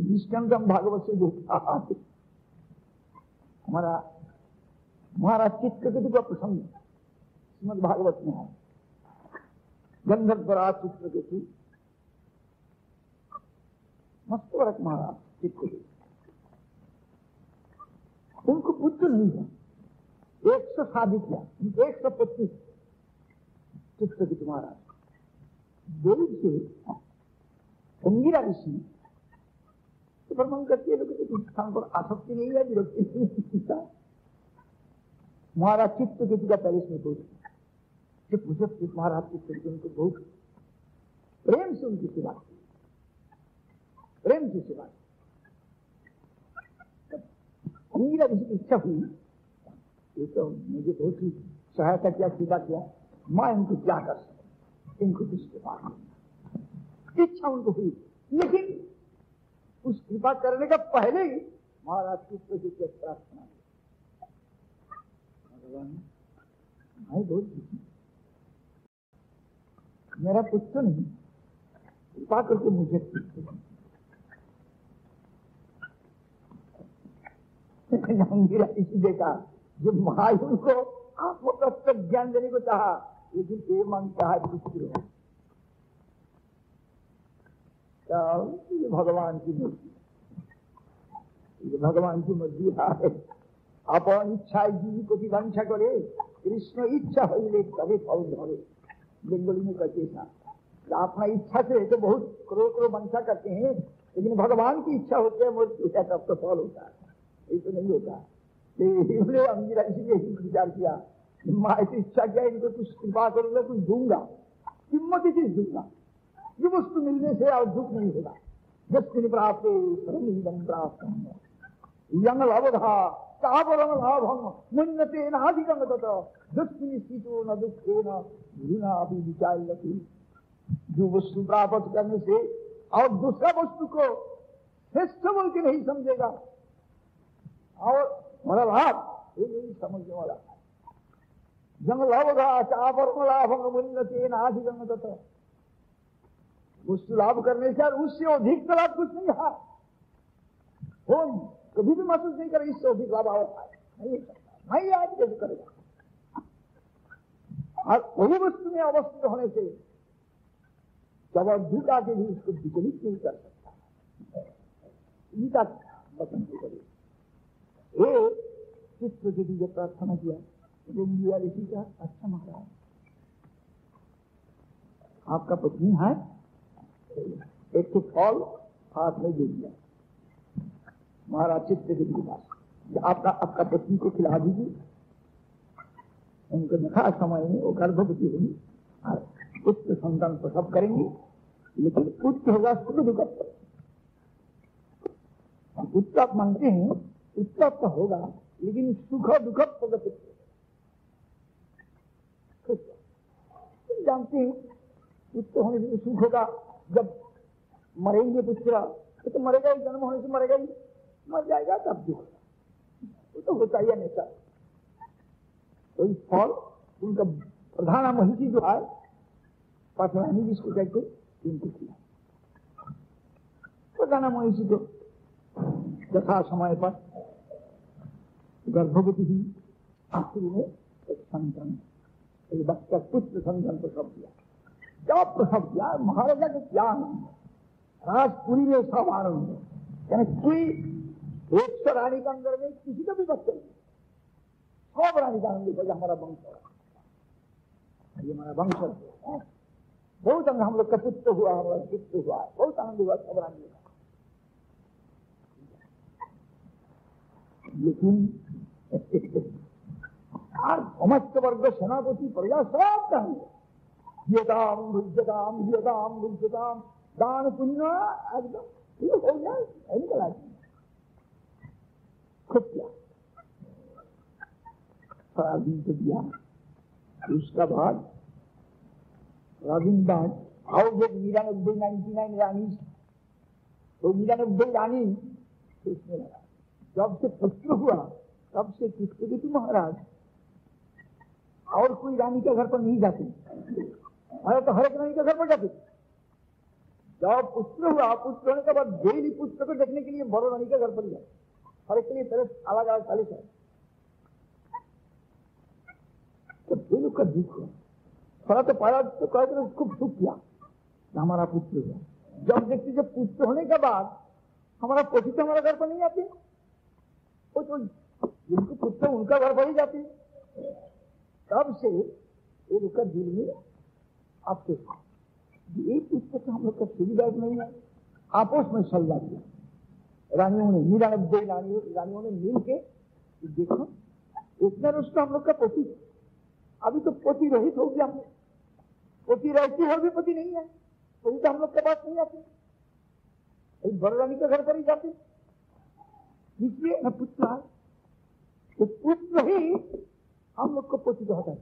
दृष्टांत हम भागवत से देखा, हमारा महाराज चित्रकेतु का प्रसंग श्रीमद् भागवत में है। गंधर्वराज चित्रकेतु, मस्तवरक महाराज चित्रकेतु, उनको पुत्र नहीं था, 100 शादी किया, 125 चित्रकेतु महाराज। देव से अंगिरा ऋषि भ्रमण करती है, लेकिन स्थान पर आसक्ति नहीं है, विरक्ति नहीं। महाराज चित्रकेतु का पैलेस में पूछे महाराज चित्रकेतु उनको बहुत प्रेम से उनकी सेवा की, प्रेम से सेवा की। अंगिरा ऋषि की इच्छा हुई, ये तो मुझे बहुत ही सहायता किया, सेवा किया, मैं इनको क्या कर सकता, इनको किसके पास इच्छा उनको हुई। लेकिन उस कृपा करने का पहले ही महाराज चित्रकेतु की प्रार्थना, भगवान भाई बहुत मेरा पुत्र नहीं, कृपा करके मुझे अंगिरा इसी देखा, जो भाई उनको आत्म तत्व ज्ञान देने को चाहा, लेकिन ये मांगता है पुत्र। ये भगवान की मर्जी, ये भगवान की मर्जी है। अपन इच्छा जीवी को भी वंशा करे, कृष्ण इच्छा हईले तभी फल धरे। बेंगली में कहते हैं अपना इच्छा से तो बहुत करोड़ करोड़ वंशा करते हैं, लेकिन भगवान की इच्छा होती है मृत्यु तब तो फल होता है, ये तो नहीं होता। अंगिरा इसलिए विचार किया, माँ ऐसी इच्छा किया इनको कुछ कृपा करूंगा, कुछ दूंगा, कीमती चीज दूंगा, जो वस्तु मिलने से और दुख नहीं होगा। जस्मिन प्राप्त प्राप्त यंग लवधा चावरम लाभम मुन्नते नाधिकम तथा दुष्मिन स्थितो न दुखे न भूना अभी विचार लगी। जो वस्तु प्राप्त करने से और दूसरा वस्तु को श्रेष्ठ बोल के नहीं समझेगा और बड़ा लाभ ये नहीं समझने वाला। जंग लवधा चावरम लाभम मुन्नते नाधिकम तथा वस्तु लाभ करने से और उससे अधिक तो लाभ कुछ नहीं है, हो कभी भी महसूस नहीं करे इससे अधिक लाभ होता है, नहीं सकता, नहीं आज कैसे करेगा। और वही वस्तु में अवस्थित होने से जबरदूता के भी उसको विचलित नहीं कर सकता। गीता वचन को करिए, ये चित्र के लिए प्रार्थना किया ऋषि का, अच्छा महाराज आपका पत्नी है, एक तो फल हाथ में दे दिया महाराज चित्रकेतु के पास, आपका पत्नी को खिला दीजिए। उनको देखा समय में वो गर्भवती होगी और पुत्र संतान प्रसव करेंगे, लेकिन पुत्र होगा सुख दुखत। पुत्र आप मानते हैं पुत्र तो होगा, लेकिन सुख दुखत होगा पुत्र। जानते हैं पुत्र होने से सुख होगा, जब मरेंगे पुत्र तो मरेगा ही, जन्म होने से मरेगा ही, मर जाएगा तब दुख, वो तो होता ही हमेशा। तो इस फल उनका प्रधान महिषी जो है पाठरानी जिसको कहते उनको किया, प्रधान महिषी को यथा समय पर गर्भवती ही आखिर में एक संतान, एक बच्चा पुत्र संतान प्रसव किया। क्या प्रसव किया महाराजा के, क्या राजपुरी में सब आनंद है, यानी कोई 100 रानी का अंदर में किसी का भी बच्चा नहीं, 100 रानी का आनंद हो, हमारा वंश है, ये हमारा वंश है। बहुत आनंद, हम लोग का पुत्र हुआ, हमारा पुत्र हुआ, बहुत आनंद हुआ 100 रानी का। लेकिन समस्त वर्ग सेनापति प्रजा सब कहेंगे यदाम भुज्यताम यदाम भुज्यताम दान पुण्य एकदम ये हो जाए, निकल आए खुद क्या पराधीन को दिया। उसका बाद पराधीन बाद और जो 99 रानी, तो 99 रानी उसमें लगा जब से पुत्र हुआ तब से किसके भी तू महाराज और कोई रानी के घर पर नहीं जाती, अरे तो हर एक रानी के घर पर जाती। जब पुत्र हुआ, पुत्र होने के बाद डेली पुत्र को देखने के लिए बड़ो रानी के घर पर जाए, हर एक के लिए तरह अलग अलग चालीस है। तो दिल का दुख हुआ, थोड़ा तो पाया तो कहते हैं खूब सुख किया हमारा पुत्र हुआ। जब देखते जब पुत्र होने के बाद हमारा पोती तो हमारा घर पर नहीं आती, तो जिनको पुत्र उनका घर पर ही जाती। तब से ये रुका दिल में अफसोस, ये पुत्र तो हम लोग का सुविधा नहीं है। आपस में सल्ला किया रानियों ने, 99 रानियों ने मिल के, देखो इतना रुष्ट हम लोग का पोती, अभी तो पोती रहित हो गया। हमने पोती रहती है भी पति नहीं है, पोती तो हम लोग के पास नहीं आती, बड़ रानी के घर पर ही जाती। इसलिए न पुत्र आए, तो पुत्र ही हम लोग को पोती तो होता है।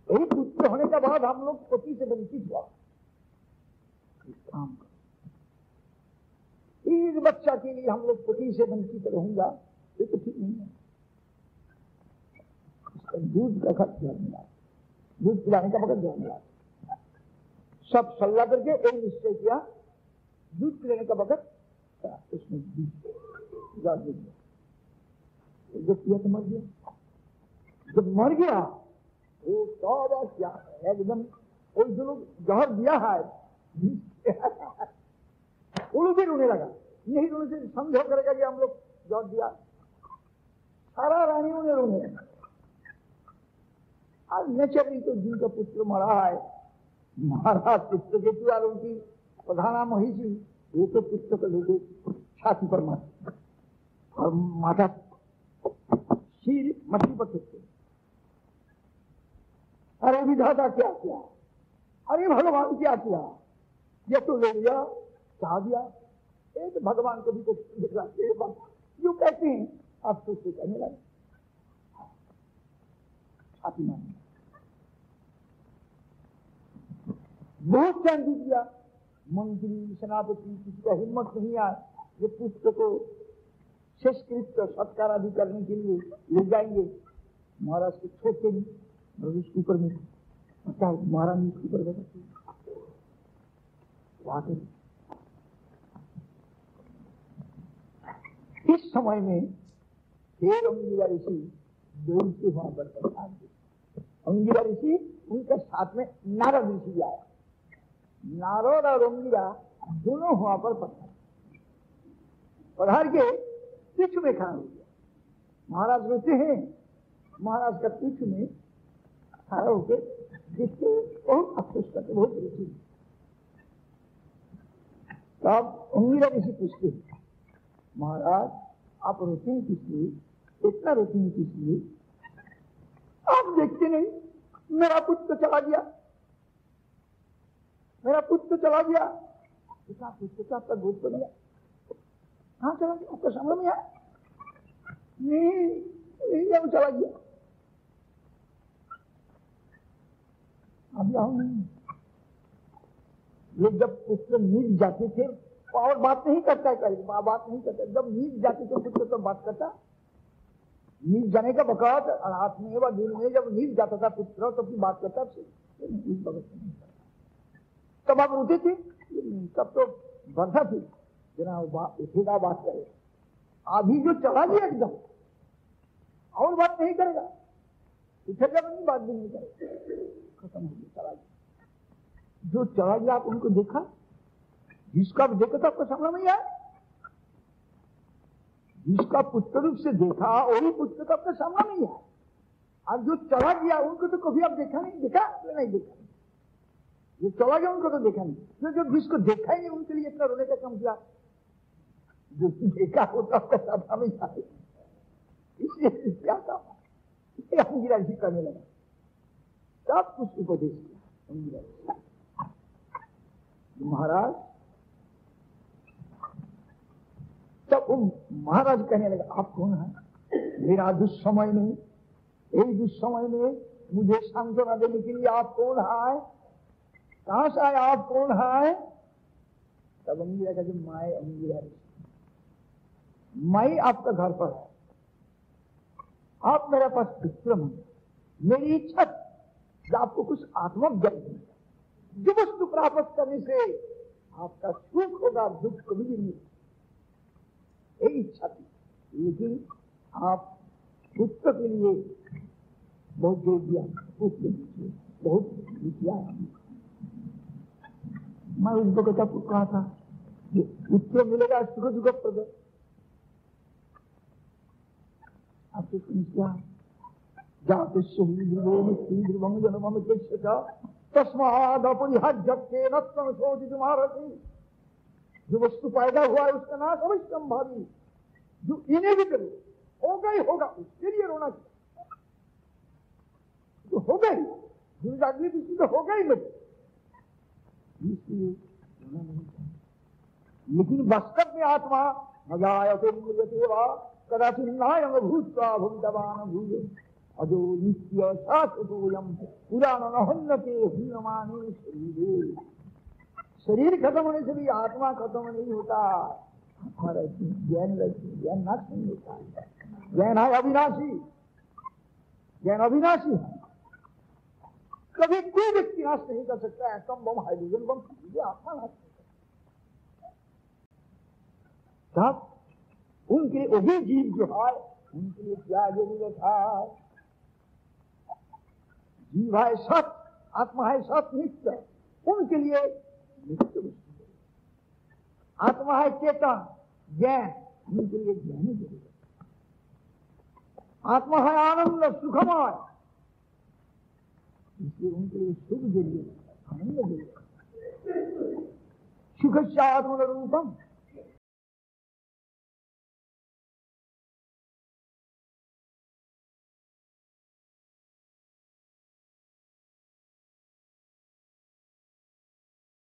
यही पुत्र होने के बाद हम लोग पोती से वंचित हुआ। काम का इस बच्चा के लिए हम लोग पोती से वंचित रहूंगा, ये तो ठीक नहीं है। इसका दूध का खर्च ध्यान मिला, दूध पिलाने का बगैर ध्यान मिला, सब सल्ला करके एक निश्चय किया, दूध पिलाने का बगैर उसमें जब किया तो मर गया। जब मर गया वो सारा क्या एकदम, और जो लोग जहर दिया है वो लोग भी रोने लगा। यही रोने से समझो करेगा कि हम लोग जहर दिया, सारा रानियों ने रोने लगा। आज नेचरली तो जिनका पुत्र मरा है, महाराज पुत्र के द्वार उनकी प्रधाना महिषी, वो तो पुत्र को लेके छाती पर मार और माथा सिर मछली पर फेंकते। अरे विधाता क्या किया, अरे भगवान क्या किया, ये तो ले लिया चाह दिया। एक भगवान को भी तो जो कहते हैं आप तो उसे कहने लगे छाती मारने। बहुत चांदी दिया, मंत्री सेनापति किसी का हिम्मत नहीं आया ये पुत्र को शेषकृत्य सत्कार आदि करने के लिए ले जाएंगे। महाराज को छोड़ते नहीं और उसके ऊपर में महाराज ने उसके ऊपर बैठे। इस समय में फिर अंगिरा ऋषि दौड़ से वहां पर प्रसाद दिए। अंगिरा ऋषि उनके साथ में नारद ऋषि आया। नारद और अंगिरा दोनों वहां पर पधार के पीठ में खड़ा हो गया। महाराज रोते हैं, महाराज का पीठ में खड़ा होकर देखते बहुत अफसोस करते, बहुत ऋषि। तब अंगिरा ऋषि पूछते हैं, महाराज आप रोते हैं किस लिए, इतना रोते हैं किस लिए, आप देखते नहीं मेरा पुत्र चला गया, मेरा पुत्र चला गया। इतना पुत्र तो आपका गोद पर गया, कहाँ चला गया आपका समझ में आया? नहीं जब चला गया, अब आओ नहीं। ये जब पुत्र नींद जाते थे और बात नहीं करता है, कहीं बात नहीं करता। जब नींद जाते थे पुत्र तो बात करता, नींद जाने का बकात रात में व दिन में जब नींद जाता था पुत्र तो अपनी बात करता। तब आप रोते थे, तब तो वर्षा थी जना उठेगा बात करे। अभी जो चला गया एकदम और बात नहीं करेगा, उठेगा नहीं बात भी नहीं करेगा, खत्म हो गया, चला गया। जो चला गया आप उनको देखा, जिसका देखा था आपको समझ में आया, जिसका पुत्र रूप से देखा वही पुत्र का आपका सामना नहीं है। और जो चला गया उनको तो कभी आप देखा नहीं, देखा नहीं देखा, जो चला गया उनको तो देखा नहीं। जो जिसको देखा ही नहीं उनके लिए इतना रोने का काम किया, जो देखा होता आपका सामना में आए। इसलिए क्या था अंगिरा ऋषि करने लगा, सब कुछ उपदेश किया अंगिरा ऋषि। महाराज तब महाराज कहने लगा, आप कौन है? मेरा दुस्समय में, यही दुस्समय में मुझे सांत्वना देने के लिए आप कौन है? कहां से आए आप, कौन है? तब अंगिरा का जो माए अंगिरा ऋषि, मैं आपका घर पर है, आप मेरे पास विक्रम है, मेरी इच्छा कि आपको कुछ आत्मक ज्ञान देगा, जो वस्तु प्राप्त करने से आपका सुख होगा, दुख कभी भी नहीं, यही इच्छा थी। लेकिन आप पुत्र के लिए बहुत जोर दिया, पुत्र दीजिए, बहुत दिया। मैं उस वक्त आपको कहा था कि पुत्र मिलेगा सुख दुख प्रद, आपसे क्या जाते ध्रुवम जन्म तस्मादपरिहज्य न संशोधित मारती। जो वस्तु पैदा हुआ है उसका नाश अवश्य संभावी, जो इनेविटेबल होगा ही होगा, उसके लिए रोना चाहिए। तो होगा ही, जो जागृत इसकी तो होगा ही नहीं, इसलिए रोना नहीं चाहिए। लेकिन वास्तव में आत्मा मजायते मूल्यते वा कदाचित् नायं भूत्वा भवितवान् भूय अजो नित्य शाश्वतोऽयं पुराण न हन्यते ह्रियमाणे शरीरे। शरीर खत्म होने से भी आत्मा खत्म नहीं होता। हमारा ज्ञान ज्ञान नाश नहीं होता है, ज्ञान है अविनाशी, ज्ञान अविनाशी है, कभी कोई व्यक्ति नाश नहीं कर सकता। एटम बम, हाइड्रोजन बम, आत्मा नाश नहीं करता। उनके वही जीव जो है उनके लिए क्या जरूरत है? जीव है सत, आत्मा है सत नित्य, उनके लिए नित्य वस्तु। आत्मा है चेतन ज्ञान, उनके लिए ज्ञान जरूरत है। आत्मा है आनंद सुखमय, इसलिए उनके लिए सुख जरूरत है, आनंद जरूरत है। सुख से आत्म रूपम